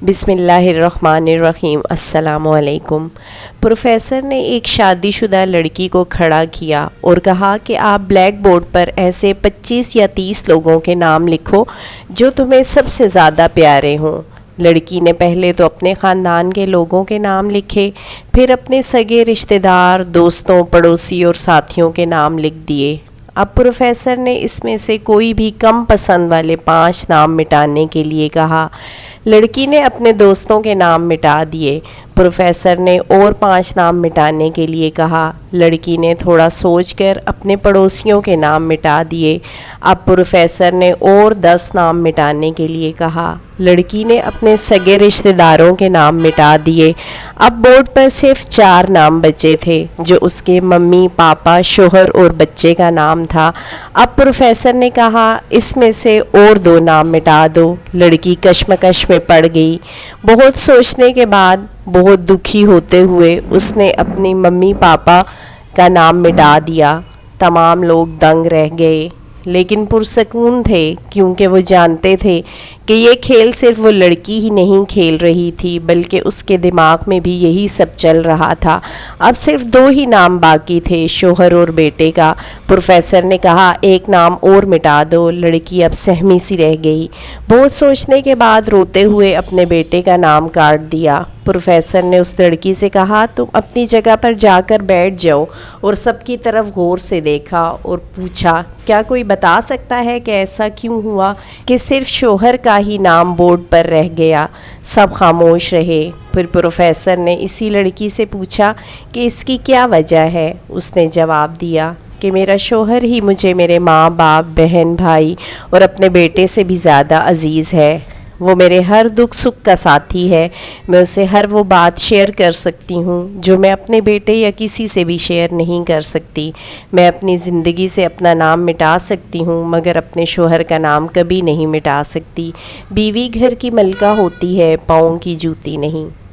بسم اللہ الرحمن الرحیم۔ السلام علیکم۔ پروفیسر نے ایک شادی شدہ لڑکی کو کھڑا کیا اور کہا کہ آپ بلیک بورڈ پر ایسے 25 یا 30 لوگوں کے نام لکھو جو تمہیں سب سے زیادہ پیارے ہوں۔ لڑکی نے پہلے تو اپنے خاندان کے لوگوں کے نام لکھے، پھر اپنے سگے رشتہ دار، دوستوں، پڑوسی اور ساتھیوں کے نام لکھ دیے۔ اب پروفیسر نے اس میں سے کوئی بھی کم پسند والے 5 نام مٹانے کے لیے کہا۔ لڑکی نے اپنے دوستوں کے نام مٹا دیے۔ پروفیسر نے اور 5 نام مٹانے کے لیے کہا۔ لڑکی نے تھوڑا سوچ کر اپنے پڑوسیوں کے نام مٹا دیے۔ اب پروفیسر نے اور 10 نام مٹانے کے لیے کہا۔ لڑکی نے اپنے سگے رشتہ داروں کے نام مٹا دیے۔ اب بورڈ پر صرف 4 نام بچے تھے جو اس کے ممی، پاپا، شوہر اور بچے کا نام تھا۔ اب پروفیسر نے کہا اس میں سے اور 2 نام مٹا دو۔ لڑکی کشمکش میں پڑ گئی۔ بہت سوچنے کے بعد، بہت دکھی ہوتے ہوئے اس نے اپنی ممی پاپا کا نام مٹا دیا۔ تمام لوگ دنگ رہ گئے لیکن پرسکون تھے کیونکہ وہ جانتے تھے کہ یہ کھیل صرف وہ لڑکی ہی نہیں کھیل رہی تھی بلکہ اس کے دماغ میں بھی یہی سب چل رہا تھا۔ اب صرف 2 ہی نام باقی تھے، شوہر اور بیٹے کا۔ پروفیسر نے کہا ایک نام اور مٹا دو۔ لڑکی اب سہمی سی رہ گئی۔ بہت سوچنے کے بعد روتے ہوئے اپنے بیٹے کا نام کاٹ دیا۔ پروفیسر نے اس لڑکی سے کہا تم اپنی جگہ پر جا کر بیٹھ جاؤ، اور سب کی طرف غور سے دیکھا اور پوچھا کیا کوئی بتا سکتا ہے کہ ایسا کیوں ہوا کہ صرف شوہر کا ہی نام بورڈ پر رہ گیا؟ سب خاموش رہے۔ پھر پروفیسر نے اسی لڑکی سے پوچھا کہ اس کی کیا وجہ ہے؟ اس نے جواب دیا کہ میرا شوہر ہی مجھے میرے ماں باپ، بہن، بھائی اور اپنے بیٹے سے بھی زیادہ عزیز ہے۔ وہ میرے ہر دکھ سکھ کا ساتھی ہے۔ میں اسے ہر وہ بات شیئر کر سکتی ہوں جو میں اپنے بیٹے یا کسی سے بھی شیئر نہیں کر سکتی۔ میں اپنی زندگی سے اپنا نام مٹا سکتی ہوں مگر اپنے شوہر کا نام کبھی نہیں مٹا سکتی۔ بیوی گھر کی ملکہ ہوتی ہے، پاؤں کی جوتی نہیں۔